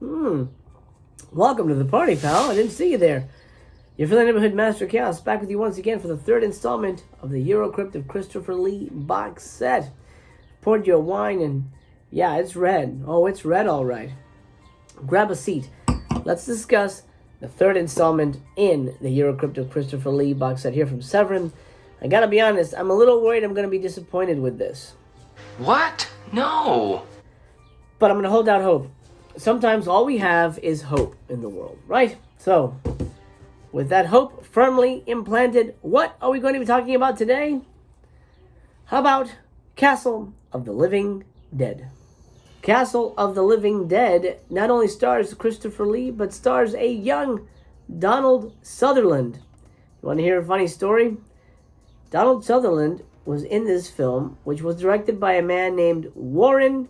Welcome to the party, pal. I didn't see you there. Your friendly neighborhood Master Chaos back with you once again for the third installment of the EUROCRYPT of Christopher Lee box set. Poured you a wine and yeah, it's red. Oh, it's red all right. Grab a seat. Let's discuss the third installment in the EUROCRYPT of Christopher Lee box set here from Severin. I gotta be honest, I'm a little worried I'm gonna be disappointed with this. What? No! But I'm gonna hold out hope. Sometimes all we have is hope in the world, right? So, with that hope firmly implanted, what are we going to be talking about today? How about Castle of the Living Dead? Castle of the Living Dead not only stars Christopher Lee, but stars a young Donald Sutherland. You want to hear a funny story? Donald Sutherland was in this film, which was directed by a man named Warren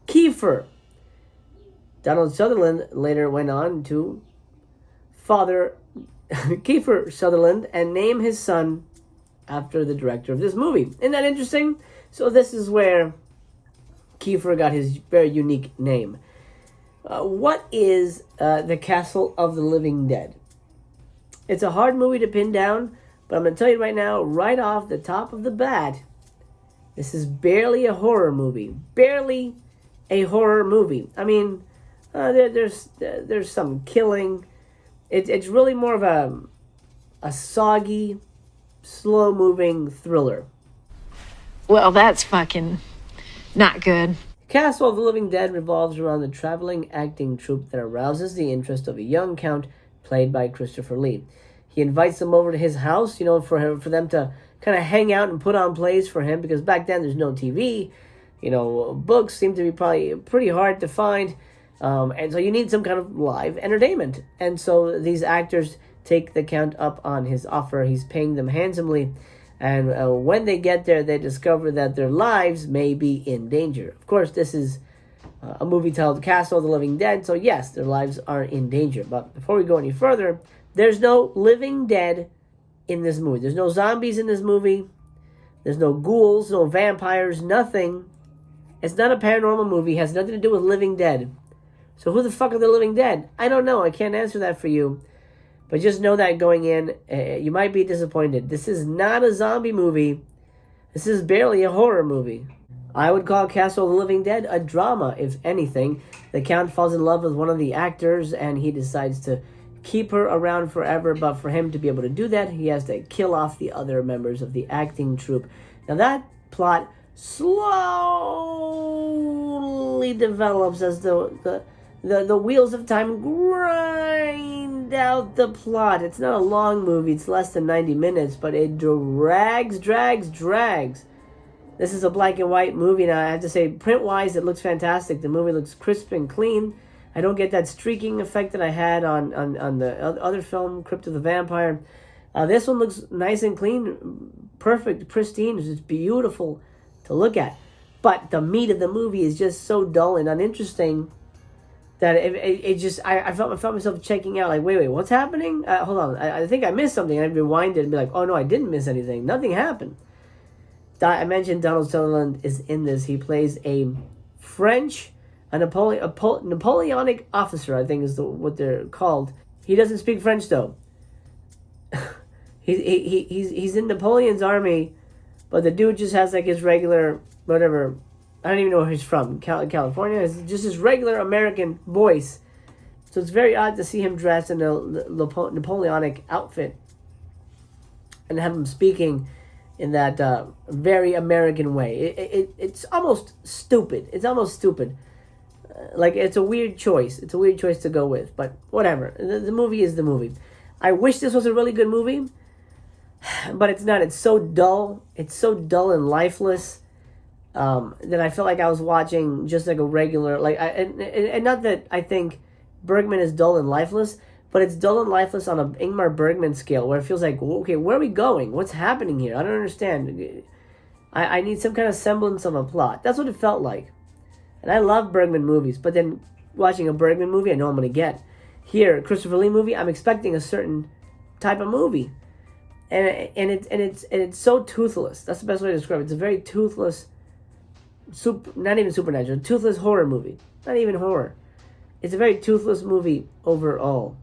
Kiefer. Donald Sutherland later went on to father Kiefer Sutherland and name his son after the director of this movie. Isn't that interesting? So this is where Kiefer got his very unique name. What is the Castle of the Living Dead? It's a hard movie to pin down, but I'm going to tell you right now, right off the top of the bat, this is barely a horror movie. Barely a horror movie. I mean, there's some killing. It's really more of a soggy, slow-moving thriller. Well, that's fucking not good. Castle of the Living Dead revolves around the traveling acting troupe that arouses the interest of a young count played by Christopher Lee. He invites them over to his house, for them to kind of hang out and put on plays for him, because back then there's no TV. Books seem to be probably pretty hard to find. And so you need some kind of live entertainment. And so these actors take the count up on his offer. He's paying them handsomely. And when they get there, they discover that their lives may be in danger. Of course, this is a movie titled Castle of the Living Dead. So yes, their lives are in danger. But before we go any further, there's no living dead in this movie. There's no zombies in this movie. There's no ghouls, no vampires, nothing. It's not a paranormal movie. It has nothing to do with living dead. So who the fuck are the living dead? I don't know. I can't answer that for you. But just know that going in, you might be disappointed. This is not a zombie movie. This is barely a horror movie. I would call Castle of the Living Dead a drama, if anything. The Count falls in love with one of the actors, and he decides to keep her around forever. But for him to be able to do that, he has to kill off the other members of the acting troupe. Now that plot slowly develops as the wheels of time grind out the plot. It's not a long movie. It's less than 90 minutes, but it drags. This is a black and white movie. Now, I have to say, print-wise, it looks fantastic. The movie looks crisp and clean. I don't get that streaking effect that I had on the other film, Crypt of the Vampire. This one looks nice and clean, perfect, pristine. It's just beautiful to look at. But the meat of the movie is just so dull and uninteresting that I felt myself checking out, like, wait, what's happening? Hold on, I think I missed something. I'd rewind it and be like, oh no, I didn't miss anything. Nothing happened. I mentioned Donald Sutherland is in this. He plays a Napoleonic officer, I think is what they're called. He doesn't speak French though. He's in Napoleon's army, but the dude just has like his regular whatever. I don't even know where he's from. California. It's just his regular American voice. So it's very odd to see him dressed in a Napoleonic outfit and have him speaking in that very American way. It's almost stupid. It's almost stupid. Like, it's a weird choice. It's a weird choice to go with. But whatever. The movie is the movie. I wish this was a really good movie, but it's not. It's so dull. It's so dull and lifeless. That I felt like I was watching just like a regular, and not that I think Bergman is dull and lifeless, but it's dull and lifeless on a Ingmar Bergman scale, where it feels like, okay, where are we going? What's happening here? I don't understand. I need some kind of semblance of a plot. That's what it felt like. And I love Bergman movies, but then watching a Bergman movie, I know I'm going to get. Here, Christopher Lee movie, I'm expecting a certain type of movie. And it's so toothless. That's the best way to describe it. It's a very toothless, not even supernatural, toothless horror movie. Not even horror. it's a very toothless movie overall.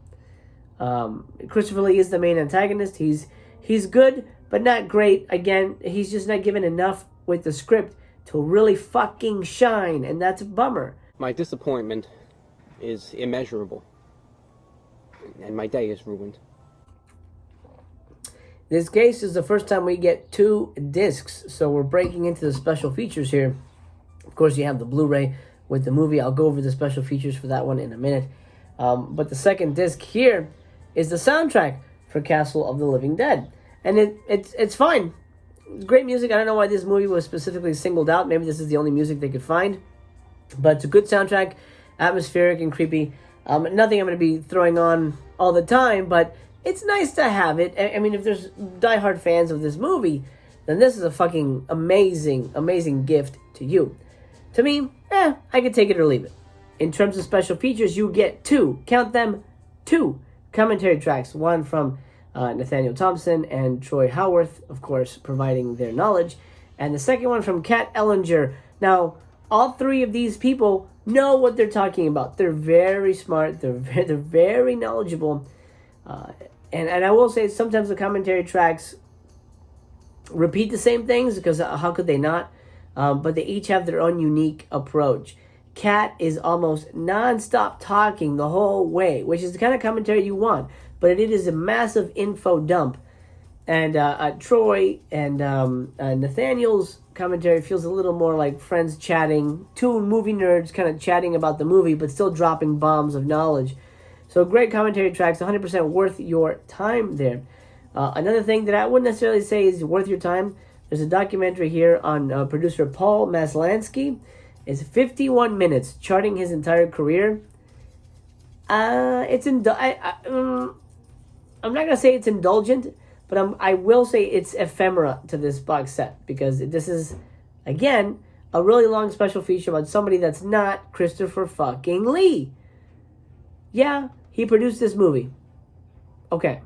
Christopher Lee is the main antagonist. He's good, but not great. Again, he's just not given enough with the script to really fucking shine, and that's a bummer. My disappointment is immeasurable, and my day is ruined. This case is the first time we get 2 discs, so we're breaking into the special features here. Of course, you have the Blu-ray with the movie. I'll go over the special features for that one in a minute. But the second disc here is the soundtrack for Castle of the Living Dead. And it's fine. It's great music. I don't know why this movie was specifically singled out. Maybe this is the only music they could find. But it's a good soundtrack, atmospheric and creepy. Nothing I'm going to be throwing on all the time, but it's nice to have it. I mean, if there's diehard fans of this movie, then this is a fucking amazing gift to you. To me, I could take it or leave it. In terms of special features, you get 2, count them, 2 commentary tracks. One from Nathaniel Thompson and Troy Howarth, of course, providing their knowledge. And the second one from Kat Ellinger. Now, all 3 of these people know what they're talking about. They're very smart. They're very knowledgeable. And I will say sometimes the commentary tracks repeat the same things because how could they not? But they each have their own unique approach. Kat is almost non-stop talking the whole way, which is the kind of commentary you want. But it is a massive info dump. And Troy and Nathaniel's commentary feels a little more like friends chatting, 2 movie nerds kind of chatting about the movie, but still dropping bombs of knowledge. So great commentary tracks, 100% worth your time there. Another thing that I wouldn't necessarily say is worth your time, there's a documentary here on producer Paul Maslansky. It's 51 minutes, charting his entire career. I'm not going to say it's indulgent, but I will say it's ephemera to this box set, because this is, again, a really long special feature about somebody that's not Christopher fucking Lee. Yeah, he produced this movie. Okay.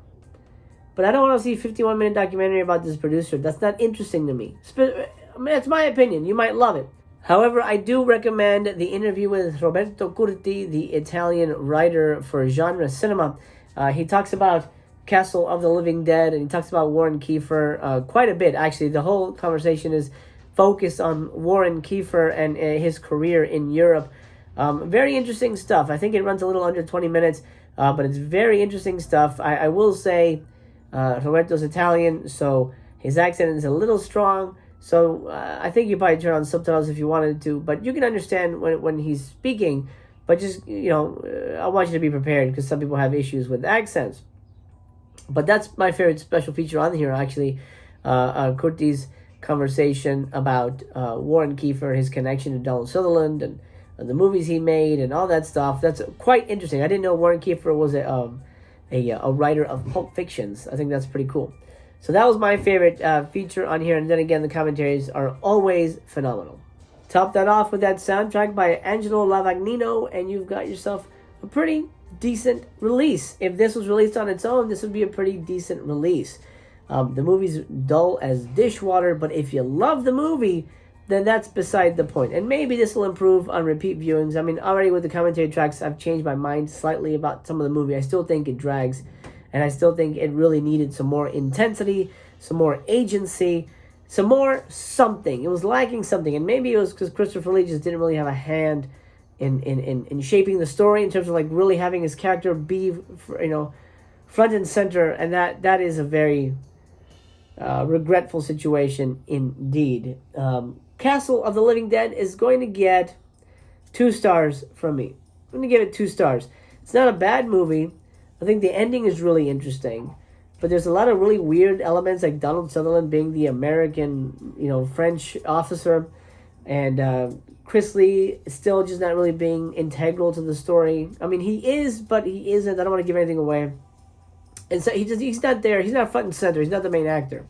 But I don't want to see a 51-minute documentary about this producer. That's not interesting to me. That's my opinion. You might love it. However, I do recommend the interview with Roberto Curti, the Italian writer for genre cinema. He talks about Castle of the Living Dead, and he talks about Warren Kiefer quite a bit. Actually, the whole conversation is focused on Warren Kiefer and his career in Europe. Very interesting stuff. I think it runs a little under 20 minutes, but it's very interesting stuff. I will say Roberto's Italian, so his accent is a little strong. So I think you probably turn on subtitles if you wanted to, but you can understand when he's speaking. But just, I want you to be prepared, because some people have issues with accents. But that's my favorite special feature on here, actually. Curti's conversation about Warren Kiefer, his connection to Donald Sutherland, and the movies he made, and all that stuff. That's quite interesting. I didn't know Warren Kiefer was a writer of Pulp Fictions. I think that's pretty cool. So that was my favorite feature on here. And then again, the commentaries are always phenomenal. Top that off with that soundtrack by Angelo Lavagnino, and you've got yourself a pretty decent release. If this was released on its own, this would be a pretty decent release. The movie's dull as dishwater, but if you love the movie, then that's beside the point. And maybe this will improve on repeat viewings. I mean, already with the commentary tracks, I've changed my mind slightly about some of the movie. I still think it drags, and I still think it really needed some more intensity, some more agency, some more something. It was lacking something, and maybe it was because Christopher Lee just didn't really have a hand in shaping the story, in terms of like really having his character be, front and center, and that is a very regretful situation indeed. Castle of the Living Dead is going to get 2 stars from me. I'm going to give it 2 stars. It's not a bad movie. I think the ending is really interesting, but there's a lot of really weird elements, like Donald Sutherland being the American, French officer, and Chris Lee still just not really being integral to the story. I mean, he is, but he isn't. I don't want to give anything away. And so he's not there. He's not front and center. He's not the main actor.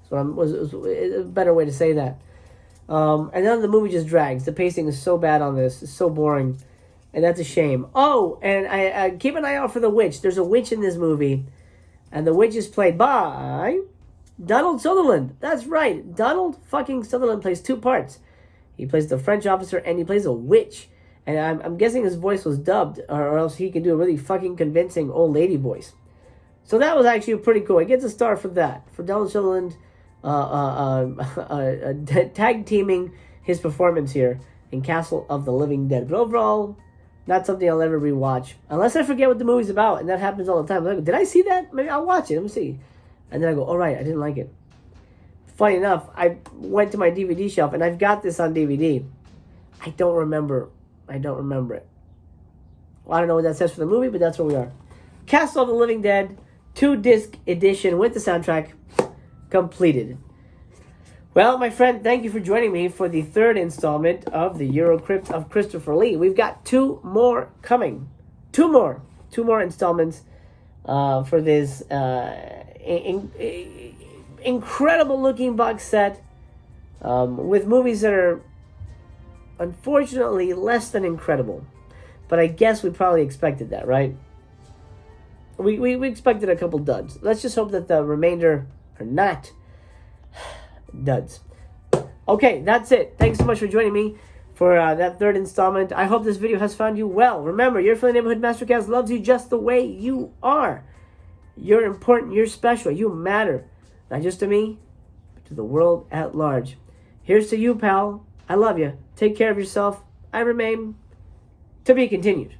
So was a better way to say that. And then the movie just drags. The pacing is so bad on this. It's so boring. And that's a shame. Oh, and I keep an eye out for the witch. There's a witch in this movie. And the witch is played by Donald Sutherland. That's right. Donald fucking Sutherland plays 2 parts. He plays the French officer, and he plays a witch. And I'm guessing his voice was dubbed, or else he can do a really fucking convincing old lady voice. So that was actually pretty cool. He gets a star for that. For Donald Sutherland tag teaming his performance here in Castle of the Living Dead. But overall, not something I'll ever rewatch. Unless I forget what the movie's about, and that happens all the time. Like, did I see that? Maybe I'll watch it. Let me see. And then I go, all right, I didn't like it. Funny enough, I went to my DVD shelf, and I've got this on DVD. I don't remember it. Well, I don't know what that says for the movie, but that's where we are. Castle of the Living Dead, 2-disc edition with the soundtrack completed. Well, my friend, thank you for joining me for the third installment of the EUROCRYPT of Christopher Lee. We've got 2 more coming. 2 more installments for this incredible looking box set with movies that are unfortunately less than incredible. But I guess we probably expected that, right? We expected a couple duds. Let's just hope that the remainder are not duds. Okay, that's it. Thanks so much for joining me for that third installment. I hope this video has found you well. Remember, your friendly neighborhood Mastercast loves you just the way you are. You're important. You're special. You matter. Not just to me, but to the world at large. Here's to you, pal. I love you. Take care of yourself. I remain to be continued.